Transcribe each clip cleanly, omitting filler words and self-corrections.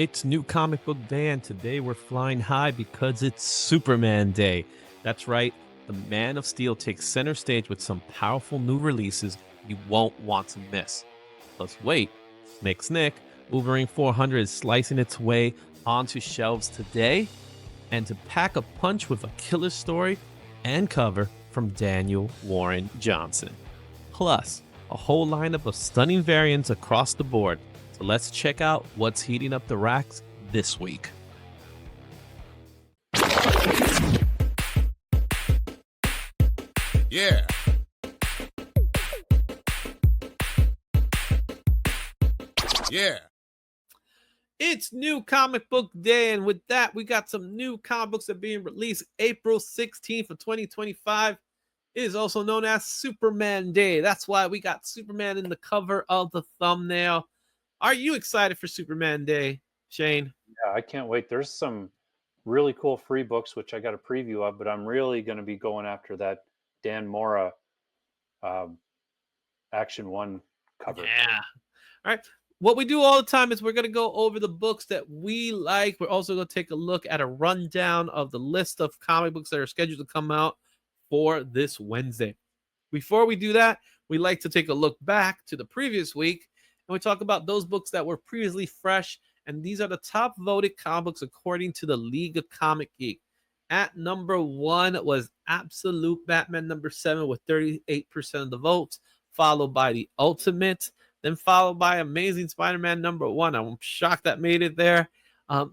It's New Comic Book Day, and today we're flying high because it's Superman Day. That's right, the Man of Steel takes center stage with some powerful new releases you won't want to miss. Plus, wait, Nick's Nick, Wolverine 400 is slicing its way onto shelves today, and to pack a punch with a killer story and cover from Daniel Warren Johnson. Plus, a whole lineup of stunning variants across the board. So let's check out what's heating up the racks this week. Yeah. Yeah. It's New Comic Book Day, and with that, we got some new comic books that are being released April 16th of 2025. It is also known as Superman Day. That's why we got Superman in the cover of the thumbnail. Are you excited for Superman Day, Shane? Yeah, I can't wait. There's some really cool free books, which I got a preview of, but I'm really going to be going after that Dan Mora Action 1 cover. Yeah. All right. What we do all the time is we're going to go over the books that we like. We're also going to take a look at a rundown of the list of comic books that are scheduled to come out for this Wednesday. Before we do that, we like to take a look back to the previous week, and we talk about those books that were previously fresh, and these are the top voted comic books according to the League of Comic Geek. At number 1 was Absolute Batman number 7 with 38% of the votes, followed by The Ultimate, then followed by Amazing Spider-Man number 1. I'm shocked that made it there.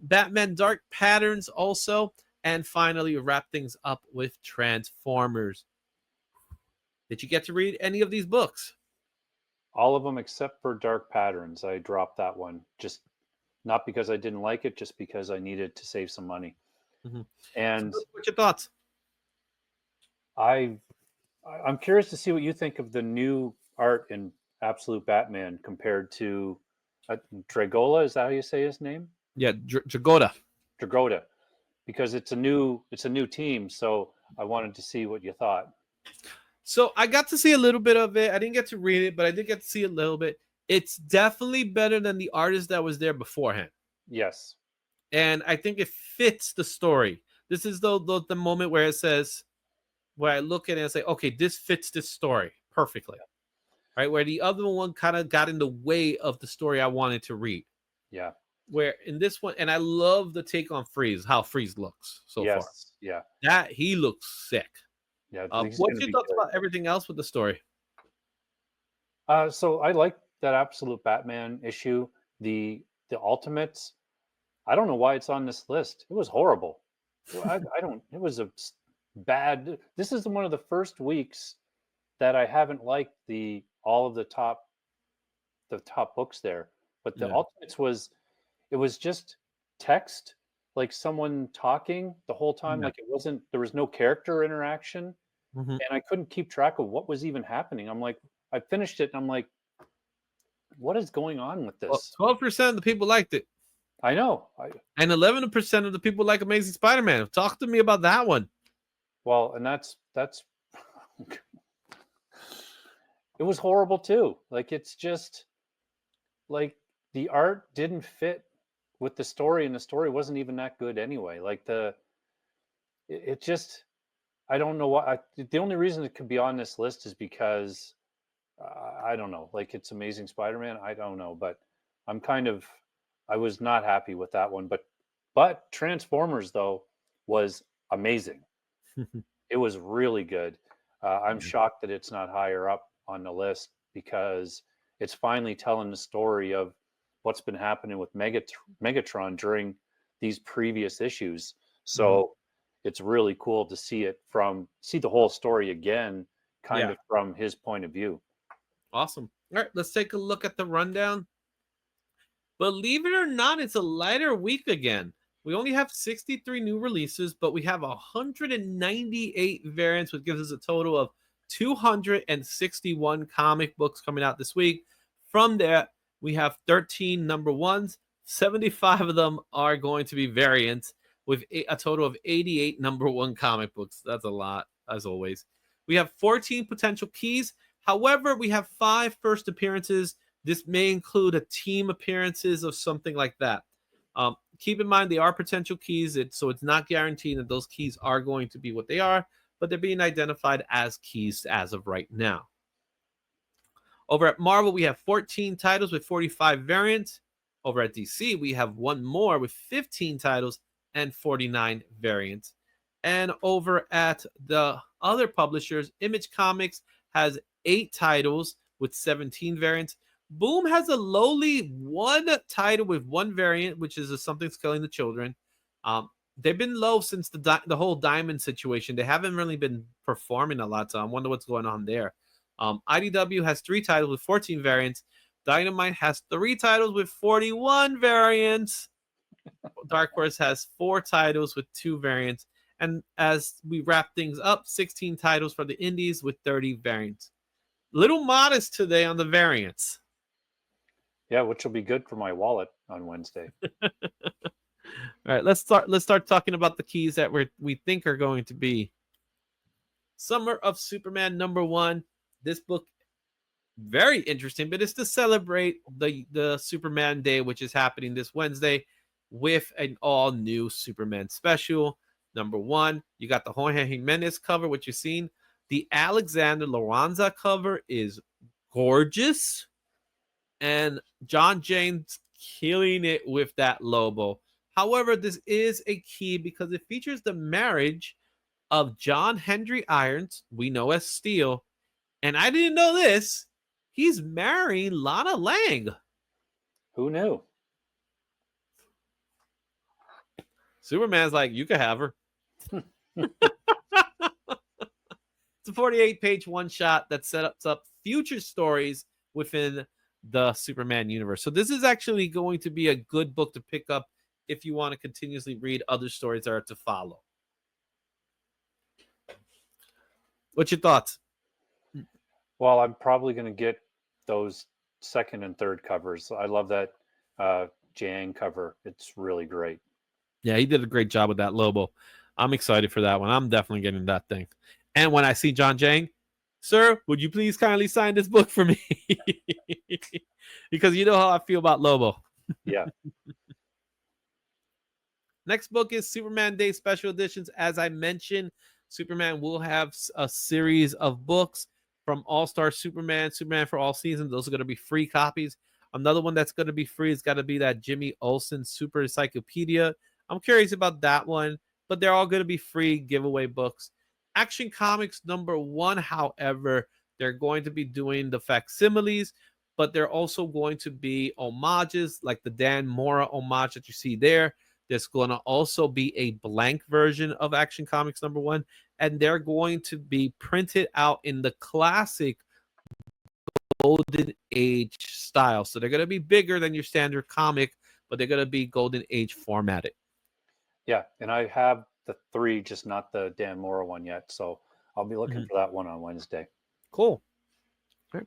Batman Dark Patterns also, and finally wrap things up with Transformers. Did you get to read any of these books? All of them except for Dark Patterns. I dropped that one, just not because I didn't like it, just because I needed to save some money. Mm-hmm. And so what's your thoughts? I'm curious to see what you think of the new art in Absolute Batman compared to Dragola. Is that how you say his name? Yeah, Dragoda. Dragoda, because it's a new team. So I wanted to see what you thought. So I got to see a little bit of it. I didn't get to read it, but I did get to see a little bit. It's definitely better than the artist that was there beforehand. Yes. And I think it fits the story. This is the moment where it says, where I look at it and say, okay, this fits this story perfectly. Right? Where the other one kind of got in the way of the story I wanted to read. Yeah. Where in this one, and I love the take on Freeze, how Freeze looks so far. Yeah. That he looks sick. Yeah. What's your thoughts about everything else with the story? So I like that Absolute Batman issue. The Ultimates. I don't know why it's on this list. It was horrible. I don't. It was a bad. This is one of the first weeks that I haven't liked all of the top books there. But the Ultimates it was just text, like someone talking the whole time. Yeah. Like there was no character interaction. Mm-hmm. And I couldn't keep track of what was even happening. I'm like, I finished it and I'm like, what is going on with this? Well, 12% of the people liked it. I know. And 11% of the people like Amazing Spider-Man. Talk to me about that one. Well, and that's it was horrible too. Like, it's just like the art didn't fit with the story, and the story wasn't even that good anyway. Like it just, I don't know why. The only reason it could be on this list is because I don't know. Like, it's Amazing Spider-Man. I don't know, but I was not happy with that one. But Transformers though was amazing. It was really good. I'm shocked that it's not higher up on the list because it's finally telling the story of what's been happening with Megatron during these previous issues. So it's really cool to see the whole story again, kind of from his point of view. Awesome. All right, let's take a look at the rundown. Believe it or not, it's a lighter week again. We only have 63 new releases, but we have 198 variants, which gives us a total of 261 comic books coming out this week. From there, we have 13 number ones. 75 of them are going to be variants, with a total of 88 number one comic books. That's a lot, as always. We have 14 potential keys. However, we have 5 first appearances. This may include a team appearances of something like that. Keep in mind they are potential keys, so it's not guaranteed that those keys are going to be what they are, but they're being identified as keys as of right now. Over at Marvel, we have 14 titles with 45 variants. Over at DC, we have one more with 15 titles and 49 variants. And over at the other publishers, Image Comics has 8 titles with 17 variants. Boom has a lowly 1 title with 1 variant, which is Something's Killing the Children. They've been low since the whole Diamond situation. They haven't really been performing a lot, so I wonder what's going on there. IDW has 3 titles with 14 variants. Dynamite has 3 titles with 41 variants. Dark Horse has 4 titles with 2 variants. And as we wrap things up, 16 titles for the indies with 30 variants. Little modest today on the variants. Yeah, which will be good for my wallet on Wednesday. All right, let's start talking about the keys that we think are going to be. Summer of Superman #1. This book, very interesting, but it's to celebrate the Superman Day, which is happening this Wednesday, with an all-new Superman special. #1, you got the Jorge Jimenez cover, which you've seen. The Alexander Lorenza cover is gorgeous. And John Jane's killing it with that Lobo. However, this is a key because it features the marriage of John Henry Irons, we know as Steel. And I didn't know this. He's marrying Lana Lang. Who knew? Superman's like, you can have her. It's a 48-page one-shot that sets up future stories within the Superman universe. So this is actually going to be a good book to pick up if you want to continuously read other stories that are to follow. What's your thoughts? Well, I'm probably going to get those second and third covers. I love that Jang cover. It's really great. Yeah, he did a great job with that Lobo. I'm excited for that one. I'm definitely getting that thing. And when I see John Jang, sir, would you please kindly sign this book for me? Because you know how I feel about Lobo. Yeah. Next book is Superman Day Special Editions. As I mentioned, Superman will have a series of books from All-Star Superman, Superman for All Seasons. Those are going to be free copies. Another one that's going to be free is got to be that Jimmy Olsen Super Encyclopedia. I'm curious about that one, but they're all going to be free giveaway books. Action Comics #1, however, they're going to be doing the facsimiles, but they're also going to be homages like the Dan Mora homage that you see there. There's going to also be a blank version of Action Comics #1, and they're going to be printed out in the classic Golden Age style. So they're going to be bigger than your standard comic, but they're going to be Golden Age formatted. Yeah, and I have the 3, just not the Dan Mora one yet. So I'll be looking for that one on Wednesday. Cool. Okay.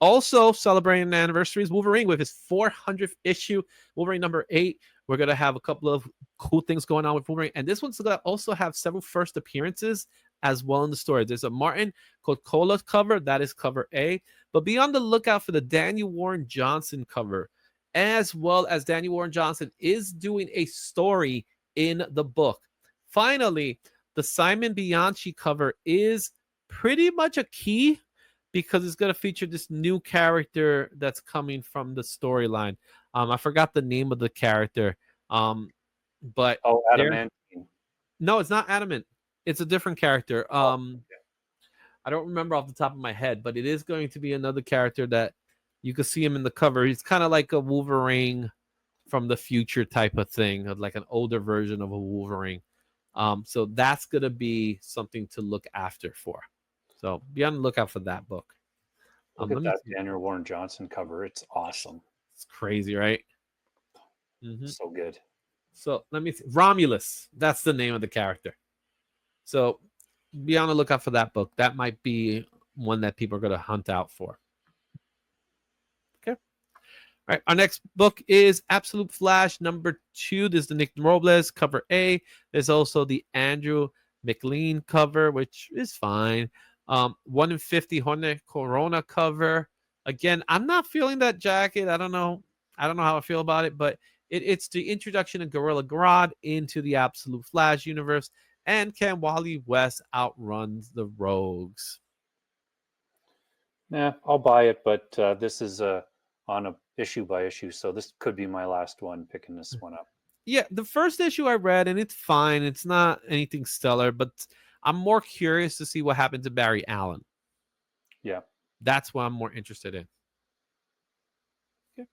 Also celebrating the anniversary is Wolverine with his 400th issue, Wolverine #8. We're going to have a couple of cool things going on with Wolverine. And this one's going to also have several first appearances as well in the story. There's a Martin Coca-Cola cover. That is cover A. But be on the lookout for the Daniel Warren Johnson cover, as well as Daniel Warren Johnson is doing a story in the book. Finally, the Simon Bianchi cover is pretty much a key because it's going to feature this new character that's coming from the storyline. I forgot the name of the character, but Adamantine. No, it's not Adamant. It's a different character. Okay. I don't remember off the top of my head, but it is going to be another character that you can see him in the cover. He's kind of like a Wolverine from the future type of thing, like an older version of a Wolverine. So that's going to be something to look after for. So be on the lookout for that book. Look at that Daniel Warren Johnson cover. It's awesome. It's crazy, right? So good. So let me see. Romulus. That's the name of the character. So be on the lookout for that book. That might be one that people are going to hunt out for. Okay. All right. Our next book is Absolute Flash #2. This is the Nick Robles cover A. There's also the Andrew McLean cover, which is fine. 1 in 50 Hornet Corona cover. Again, I'm not feeling that jacket. I don't know. I don't know how I feel about it, but it's the introduction of Gorilla Grodd into the Absolute Flash universe. And can Wally West outrun the Rogues? Yeah, I'll buy it, but this is on a issue by issue, so this could be my last one picking this one up. Yeah, the first issue I read, and it's fine. It's not anything stellar, but I'm more curious to see what happened to Barry Allen. Yeah. That's what I'm more interested in. Okay.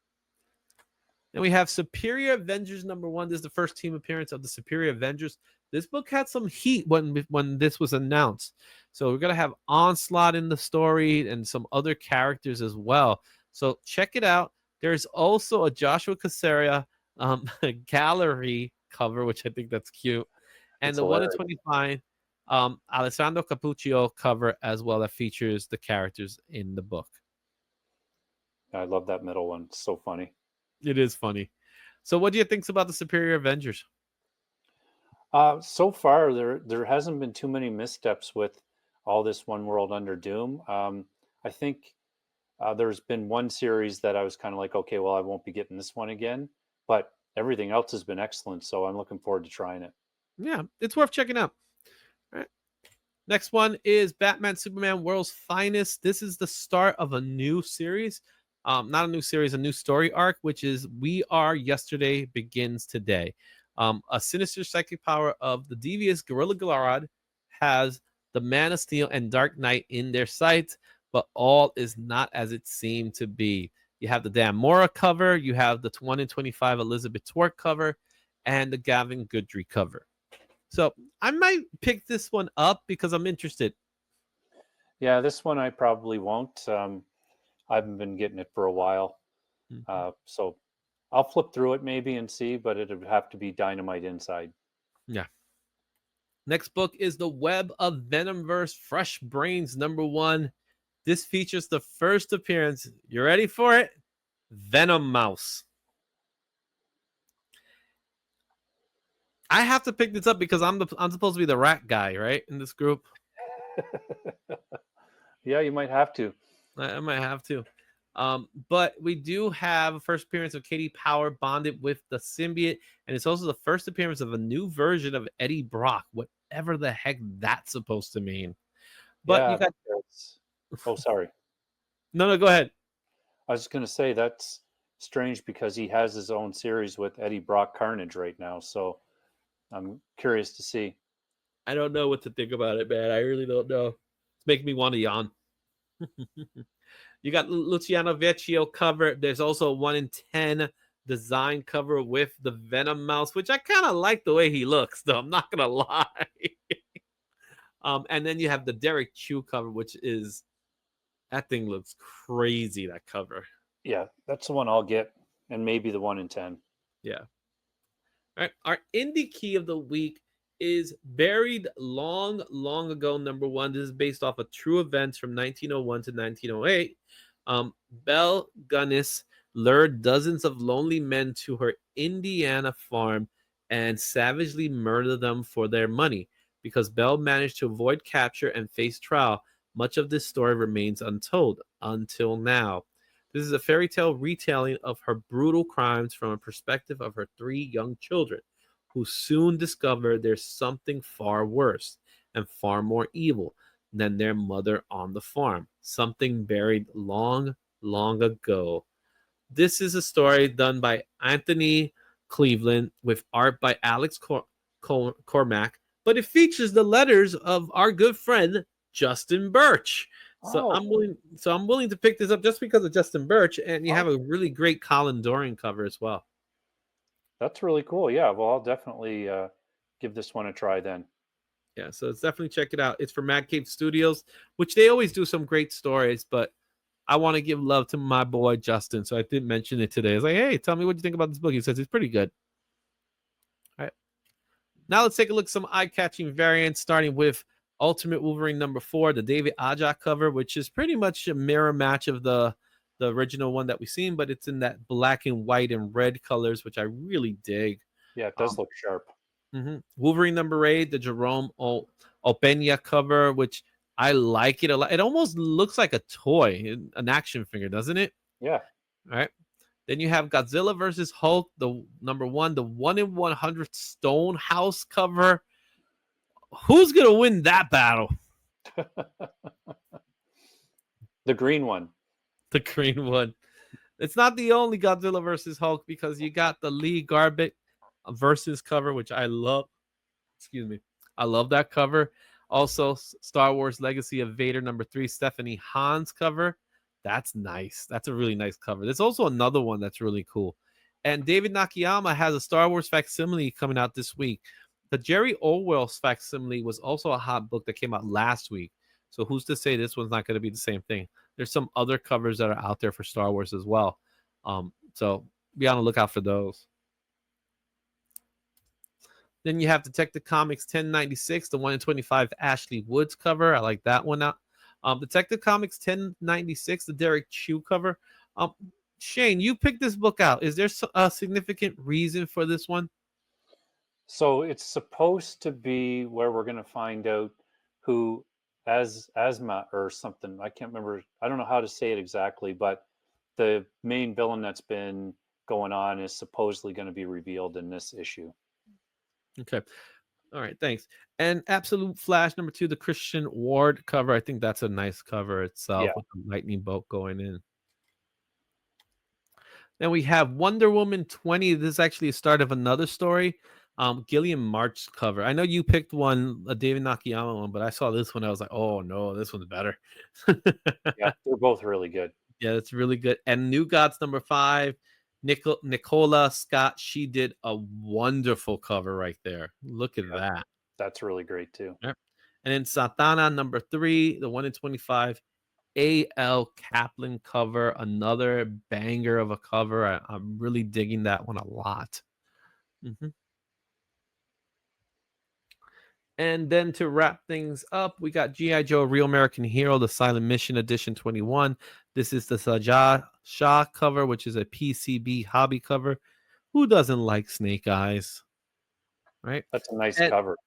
Then we have Superior Avengers #1. This is the first team appearance of the Superior Avengers. This book had some heat when this was announced. So we're going to have Onslaught in the story and some other characters as well. So check it out. There's also a Joshua Casaria gallery cover, which I think that's cute. And It's the 1 in hilarious. 25 Alessandro Capuccio cover as well that features the characters in the book. I love that middle one. It's so funny. It is funny. So what do you think about the Superior Avengers? So far, there hasn't been too many missteps with all this One World Under Doom. I think there's been one series that I was kind of like, okay, well, I won't be getting this one again, but everything else has been excellent. So I'm looking forward to trying it. Yeah, it's worth checking out. All right. Next one is Batman Superman World's Finest. This is the start of a new series. Not a new series, a new story arc, which is We Are Yesterday Begins Today. A sinister psychic power of the devious Gorilla Grodd has the Man of Steel and Dark Knight in their sights, but all is not as it seemed to be. You have the Dan Mora cover, you have the 1 in 25 Elizabeth Twart cover, and the Gavin Goodry cover. So I might pick this one up because I'm interested. Yeah, this one I probably won't. I haven't been getting it for a while. So I'll flip through it maybe and see, but it would have to be Dynamite Inside. Yeah. Next book is The Web of Venomverse Fresh Brains #1. This features the first appearance. You ready for it? Venom Mouse. I have to pick this up because I'm supposed to be the rat guy, right? In this group. Yeah, you might have to. I might have to. But we do have a first appearance of Katie Power bonded with the symbiote, and it's also the first appearance of a new version of Eddie Brock, whatever the heck that's supposed to mean. But Yeah, you got oh, sorry. no, go ahead. I was just going to say that's strange because he has his own series with Eddie Brock Carnage right now. So I'm curious to see. I don't know what to think about it, man. I really don't know. It's making me want to yawn. You got Luciano Vecchio cover. There's also a 1 in 10 design cover with the Venom Mouse, which I kind of like the way he looks, though. I'm not gonna lie. And then you have the Derek Chew cover, which is that thing looks crazy. That cover. Yeah, that's the one I'll get, and maybe the 1 in 10. Yeah. All right. Our indie key of the week is Buried Long, Long Ago #1. This is based off of true events from 1901 to 1908. Belle Gunness lured dozens of lonely men to her Indiana farm and savagely murdered them for their money. Because Belle managed to avoid capture and face trial, much of this story remains untold until now. This is a fairy tale retelling of her brutal crimes from a perspective of her 3 young children, who soon discover there's something far worse and far more evil than their mother on the farm, something buried long, long ago. This is a story done by Anthony Cleveland with art by Alex Cormack, but it features the letters of our good friend Justin Birch. So I'm willing to pick this up just because of Justin Birch, and you have a really great Colin Doran cover as well. That's really cool. Yeah, well, I'll definitely give this one a try then. Yeah, so it's definitely check it out. It's from Mad Cave Studios, which they always do some great stories, but I want to give love to my boy Justin, so I didn't mention it today. I was like, hey, tell me what you think about this book. He says it's pretty good. All right. Now let's take a look at some eye-catching variants, starting with Ultimate Wolverine #4, the David Aja cover, which is pretty much a mirror match of the original one that we've seen, but it's in that black and white and red colors, which I really dig. Yeah, it does look sharp. Wolverine #8, the Jerome Opeña cover, which I like it a lot. It almost looks like a toy, an action figure, doesn't it? Yeah. All right. Then you have Godzilla versus Hulk, the #1, the 1 in 100 Stonehouse cover. Who's gonna win that battle? The green one. The green one. It's not the only Godzilla versus Hulk, because you got the Lee Garbett versus cover, which I love. Excuse me. I love that cover. Also, Star Wars Legacy of Vader #3, Stephanie Hahn's cover. That's nice. That's a really nice cover. There's also another one that's really cool. And David Nakayama has a Star Wars facsimile coming out this week. The Jerry Orwell's facsimile was also a hot book that came out last week. So who's to say this one's not going to be the same thing? There's some other covers that are out there for Star Wars as well. So be on the lookout for those. Then you have Detective Comics 1096, the 1 in 25 Ashley Woods cover. I like that one out. Detective Comics 1096, the Derek Chew cover. Shane, you picked this book out. Is there a significant reason for this one? So it's supposed to be where we're going to find out who Asma or something. I can't remember. I don't know how to say it exactly, but the main villain that's been going on is supposedly going to be revealed in this issue. Okay. All right. Thanks. And Absolute Flash #2, the Christian Ward cover. I think that's a nice cover itself, with the lightning bolt going in. Then we have Wonder Woman 20. This is actually a start of another story. Gillian March's cover. I know you picked one, a David Nakayama one, but I saw this one. I was like, oh no, this one's better. Yeah, they're both really good. Yeah, it's really good. And New Gods #5, Nicola Scott. She did a wonderful cover right there. Look at that. That's really great too. Yep. And then Satana #3, the 1 in 25 A.L. Kaplan cover. Another banger of a cover. I'm really digging that one a lot. And then to wrap things up, we got G.I. Joe Real American Hero, the Silent Mission Edition 21. This is the Sajah Shah cover, which is a PCB hobby cover. Who doesn't like Snake Eyes? Right? That's a nice cover.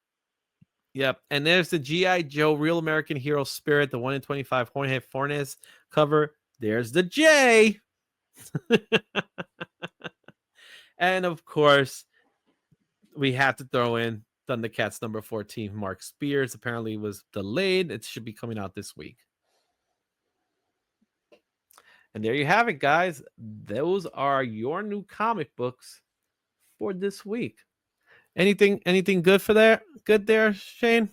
Yep. And there's the G.I. Joe Real American Hero Spirit, the 1 in 25 Jorge Fornes cover. There's the J. And of course, we have to throw in Thundercats #14, Mark Spears. Apparently was delayed. It should be coming out this week. And there you have it, guys. Those are your new comic books for this week. Anything good for there? Good there, Shane?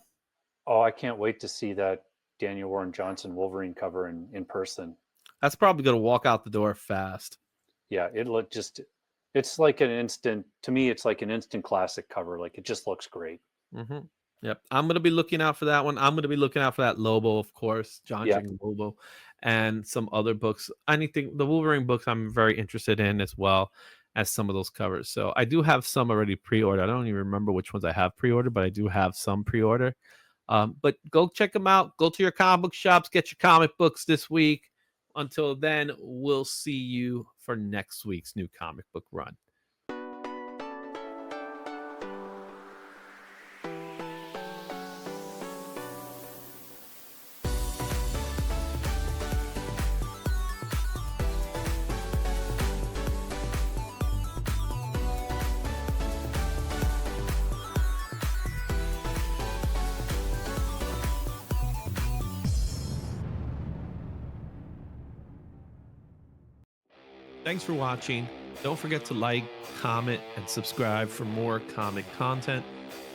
Oh, I can't wait to see that Daniel Warren Johnson Wolverine cover in person. That's probably going to walk out the door fast. Yeah, it's like an instant, to me, it's like an instant classic cover. Like, it just looks great. Yep. I'm going to be looking out for that one. I'm going to be looking out for that Lobo, of course, John Lobo, and some other books. Anything, the Wolverine books I'm very interested in, as well as some of those covers. So I do have some already pre-ordered. I don't even remember which ones I have pre-ordered, but I do have some pre-order. But go check them out. Go to your comic book shops, get your comic books this week. Until then, we'll see you for next week's new comic book run. Thanks for watching. Don't forget to like, comment, and subscribe for more comic content.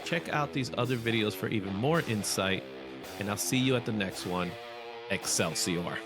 Check out these other videos for even more insight, and I'll see you at the next one. Excelsior.